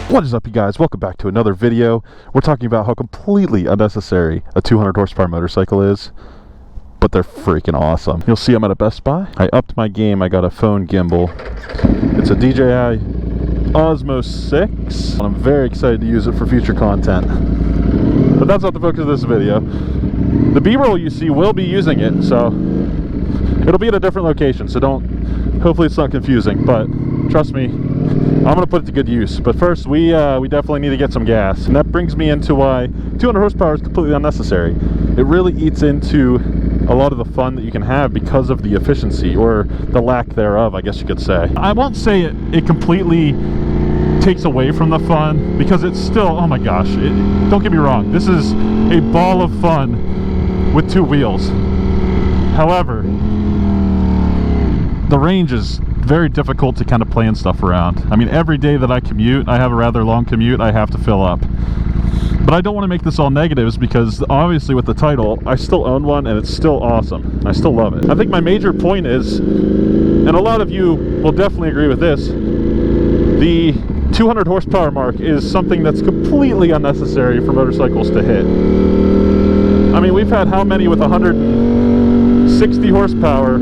What is up, you guys? Welcome back to another video. We're talking about how completely unnecessary a 200 horsepower motorcycle is, but they're freaking awesome. You'll see I'm at a Best Buy. I upped my game. I got a phone gimbal. It's a DJI Osmo 6, and I'm very excited to use it for future content. But that's not the focus of this video. The B-roll you see will be using it, so it'll be at a different location, so hopefully it's not confusing, but trust me, I'm going to put it to good use. But first, we definitely need to get some gas. And that brings me into why 200 horsepower is completely unnecessary. It really eats into a lot of the fun that you can have because of the efficiency, or the lack thereof, I guess you could say. I won't say it completely takes away from the fun, because it's still, oh my gosh, don't get me wrong, this is a ball of fun with two wheels. However, the range is very difficult to kind of plan stuff around. I mean, every day that I commute, I have a rather long commute, I have to fill up. But I don't want to make this all negatives, because obviously with the title, I still own one and it's still awesome. I still love it. I think my major point is, and a lot of you will definitely agree with this, the 200 horsepower mark is something that's completely unnecessary for motorcycles to hit. I mean, we've had how many with 160 horsepower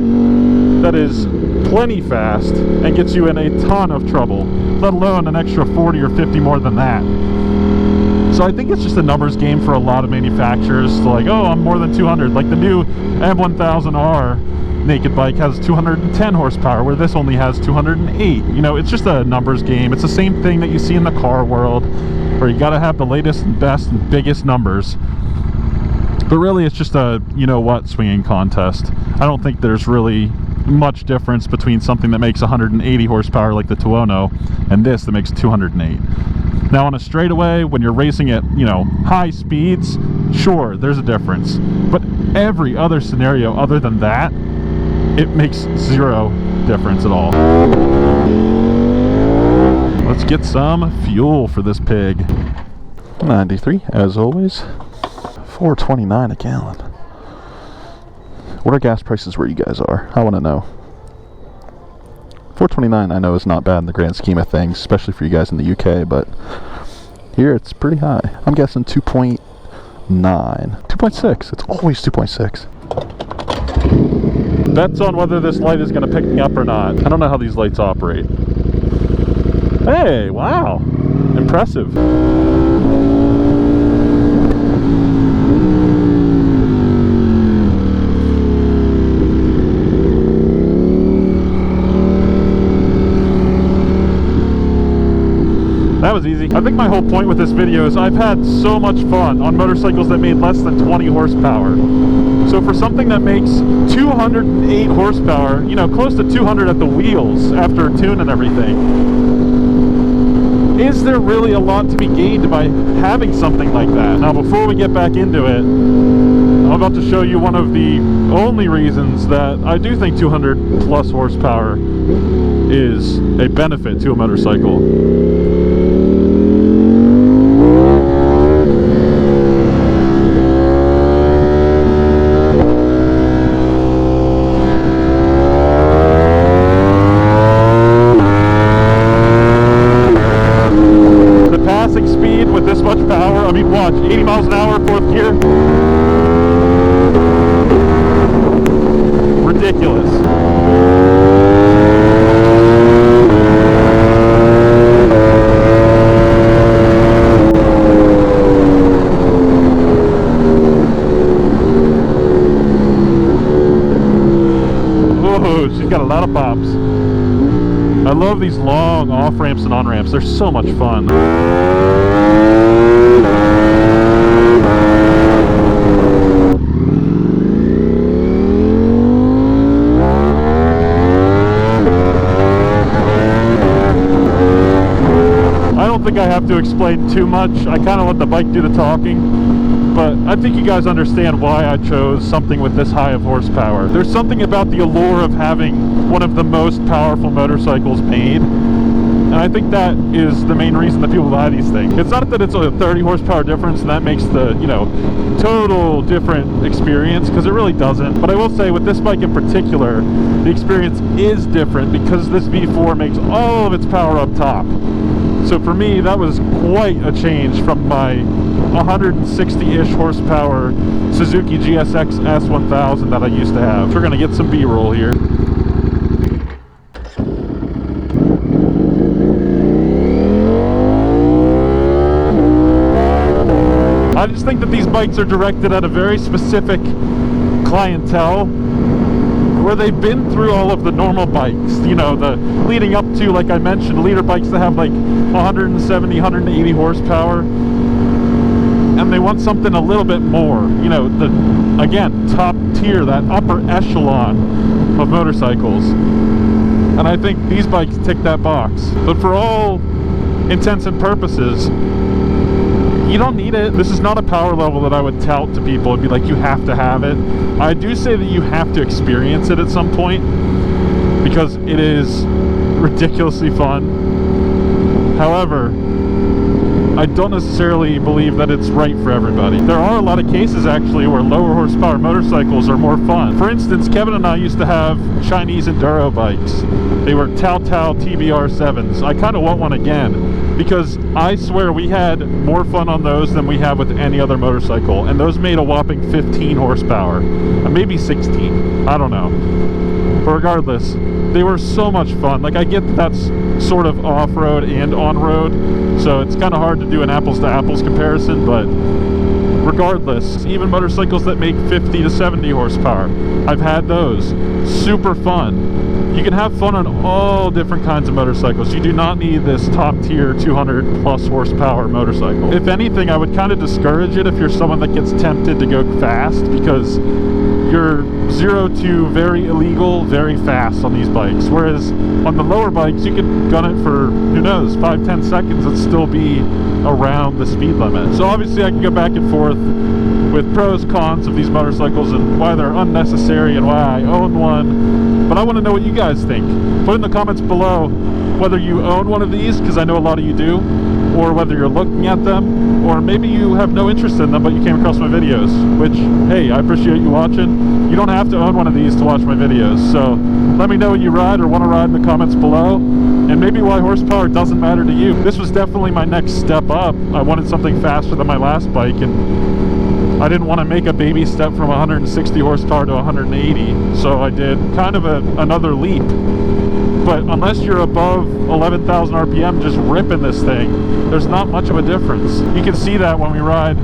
that is plenty fast and gets you in a ton of trouble, let alone an extra 40 or 50 more than that. So I think it's just a numbers game for a lot of manufacturers to, like, oh, I'm more than 200. Like the new M1000R naked bike has 210 horsepower, where this only has 208. You know, it's just a numbers game. It's the same thing that you see in the car world, where you gotta have the latest and best and biggest numbers. But really, it's just a, you know what, swinging contest. I don't think there's really much difference between something that makes 180 horsepower like the Tuono and this that makes 208. Now on a straightaway, when you're racing at, you know, high speeds, sure, there's a difference. But every other scenario other than that, it makes zero difference at all. Let's get some fuel for this pig. 93, as always. $4.29 a gallon. What are gas prices where you guys are? I want to know. $4.29 I know is not bad in the grand scheme of things, especially for you guys in the UK, but here it's pretty high. I'm guessing 2.9. 2.6. It's always 2.6. Bets on whether this light is going to pick me up or not. I don't know how these lights operate. Hey, wow. Impressive. That was easy. I think my whole point with this video is I've had so much fun on motorcycles that made less than 20 horsepower. So for something that makes 208 horsepower, you know, close to 200 at the wheels after tune and everything, is there really a lot to be gained by having something like that? Now, before we get back into it, I'm about to show you one of the only reasons that I do think 200 plus horsepower is a benefit to a motorcycle. Speed with this much power, I mean, watch, 80 miles an hour, fourth gear. Ridiculous. Whoa, she's got a lot of pops. I love these long off-ramps and on-ramps. They're so much fun. I don't think I have to explain too much. I kind of let the bike do the talking, but I think you guys understand why I chose something with this high of horsepower. There's something about the allure of having one of the most powerful motorcycles made, and I think that is the main reason that people buy these things. It's not that it's a 30 horsepower difference and that makes the, you know, total different experience, because it really doesn't. But I will say with this bike in particular, the experience is different because this V4 makes all of its power up top. So for me, that was quite a change from my 160-ish horsepower Suzuki GSX S1000 that I used to have. We're gonna get some B-roll here. I just think that these bikes are directed at a very specific clientele where they've been through all of the normal bikes, you know, the leading up to, like I mentioned, leader bikes that have like 170, 180 horsepower, and they want something a little bit more, you know, the, again, top tier, that upper echelon of motorcycles. And I think these bikes tick that box. But for all intents and purposes, you don't need it. This is not a power level that I would tout to people and be like, you have to have it. I do say that you have to experience it at some point because it is ridiculously fun. However, I don't necessarily believe that it's right for everybody. There are a lot of cases actually where lower horsepower motorcycles are more fun. For instance, Kevin and I used to have Chinese enduro bikes. They were Tao TBR7s. I kind of want one again because I swear we had more fun on those than we have with any other motorcycle, and those made a whopping 15 horsepower, maybe 16, I don't know. But regardless, they were so much fun. Like, I get that that's sort of off-road and on-road, so it's kind of hard to do an apples-to-apples comparison, but regardless, even motorcycles that make 50 to 70 horsepower, I've had those. Super fun. You can have fun on all different kinds of motorcycles. You do not need this top-tier 200+ horsepower motorcycle. If anything, I would kind of discourage it if you're someone that gets tempted to go fast, because you're 0 to very illegal very fast on these bikes, whereas on the lower bikes you could gun it for, who knows, 5-10 seconds and still be around the speed limit. So obviously I can go back and forth with pros, cons of these motorcycles and why they're unnecessary and why I own one, but I want to know what you guys think. Put in the comments below whether you own one of these, because I know a lot of you do, or whether you're looking at them, or maybe you have no interest in them but you came across my videos, which, hey, I appreciate you watching. You don't have to own one of these to watch my videos, so let me know what you ride or want to ride in the comments below, and maybe why horsepower doesn't matter to you. This was definitely my next step up. I wanted something faster than my last bike, and I didn't want to make a baby step from 160 horsepower to 180, so I did kind of another leap. But unless you're above 11,000 RPM just ripping this thing, there's not much of a difference. You can see that when we ride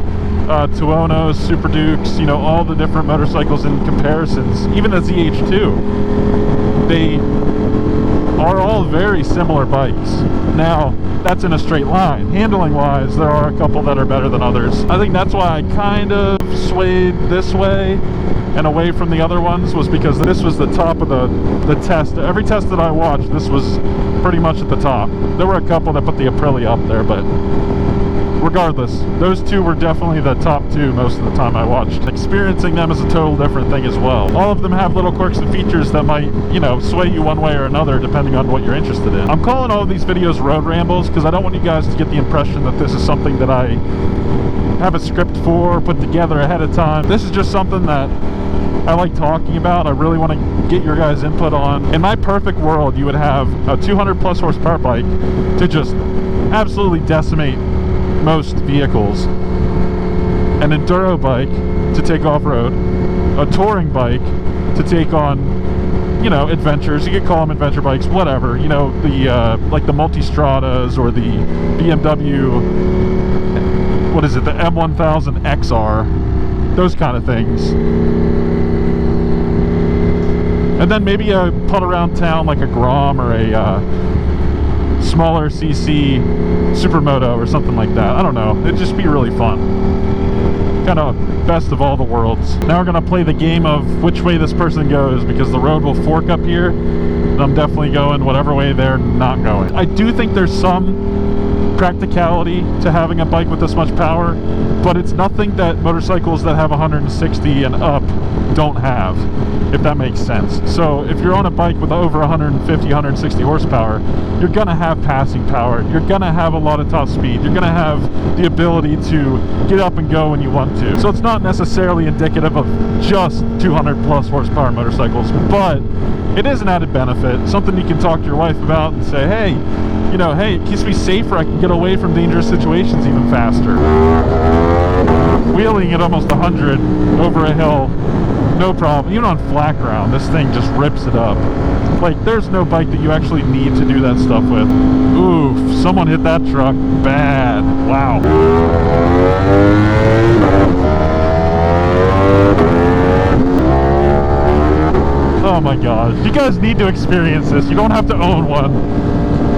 Tuonos, Super Dukes, you know, all the different motorcycles in comparisons. Even the ZH2, they are all very similar bikes. Now, that's in a straight line. Handling wise, there are a couple that are better than others. I think that's why I kind of swayed this way and away from the other ones, was because this was the top of the test. Every test that I watched, this was pretty much at the top. There were a couple that put the Aprilia up there, but regardless, those two were definitely the top two most of the time I watched. Experiencing them is a total different thing as well. All of them have little quirks and features that might, you know, sway you one way or another depending on what you're interested in. I'm calling all of these videos road rambles because I don't want you guys to get the impression that this is something that I have a script for, put together ahead of time. This is just something that I like talking about. I really want to get your guys' input on. In my perfect world, you would have a 200+ horsepower bike to just absolutely decimate most vehicles, an enduro bike to take off-road, a touring bike to take on, you know, adventures. You could call them adventure bikes, whatever, you know, the like the Multistradas or the BMW, what is it, the M1000 XR, those kind of things. And then maybe a putt around town like a Grom or a smaller CC Supermoto or something like that. I don't know. It'd just be really fun. Kind of best of all the worlds. Now we're going to play the game of which way this person goes, because the road will fork up here, and I'm definitely going whatever way they're not going. I do think there's some practicality to having a bike with this much power, but it's nothing that motorcycles that have 160 and up don't have, if that makes sense. So if you're on a bike with over 150, 160 horsepower, you're gonna have passing power, you're gonna have a lot of top speed, you're gonna have the ability to get up and go when you want to. So it's not necessarily indicative of just 200+ horsepower motorcycles, but it is an added benefit, something you can talk to your wife about and say, hey, you know, hey, it keeps me safer, I can get away from dangerous situations even faster. Wheeling at almost 100 over a hill, no problem. Even on flat ground, this thing just rips it up. Like, there's no bike that you actually need to do that stuff with. Oof, someone hit that truck bad. Wow. Oh my gosh, you guys need to experience this. You don't have to own one,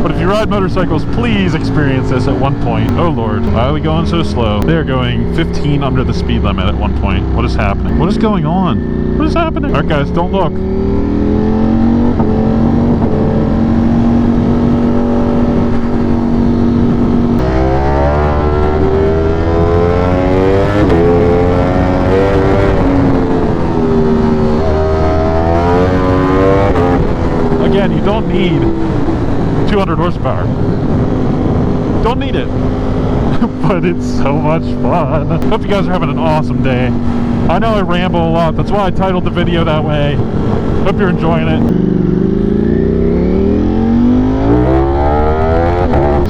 but if you ride motorcycles, please experience this at one point. Oh lord, why are we going so slow? They're going 15 under the speed limit at one point. What is happening? What is going on? What is happening? Alright guys, don't look. Again, you don't need 200 horsepower. Don't need it. But it's so much fun. Hope you guys are having an awesome day. I know I ramble a lot. That's why I titled the video that way. Hope you're enjoying it.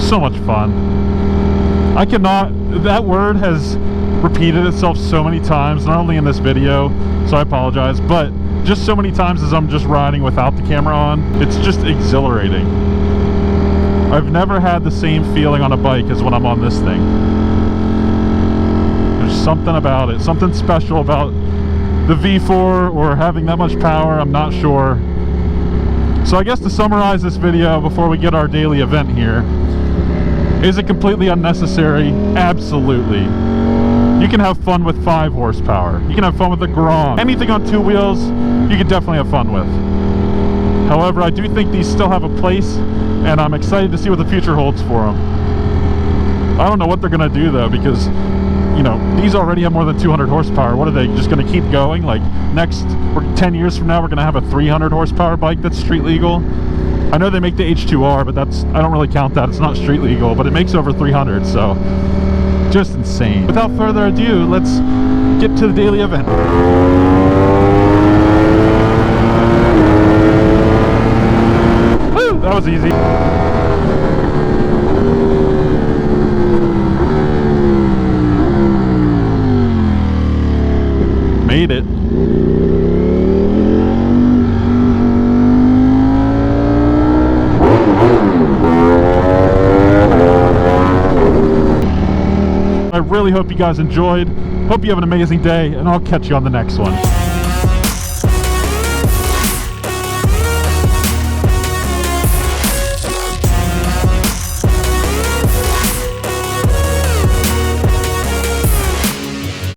So much fun. I cannot... That word has repeated itself so many times, not only in this video, so I apologize, but just so many times as I'm just riding without the camera on. It's just exhilarating. I've never had the same feeling on a bike as when I'm on this thing. There's something about it, something special about the V4 or having that much power, I'm not sure. So I guess to summarize this video before we get our daily event here, is it completely unnecessary? Absolutely. You can have fun with 5 horsepower. You can have fun with the Grom. Anything on 2 wheels, you can definitely have fun with. However, I do think these still have a place, and I'm excited to see what the future holds for them. I don't know what they're going to do, though, because, you know, these already have more than 200 horsepower. What are they, just going to keep going? Like, next, 10 years from now, we're going to have a 300 horsepower bike that's street legal? I know they make the H2R, but that's, I don't really count that. It's not street legal, but it makes over 300, so... just insane. Without further ado, let's get to the daily event. Woo! That was easy. Made it. I really hope you guys enjoyed. Hope you have an amazing day, and I'll catch you on the next one.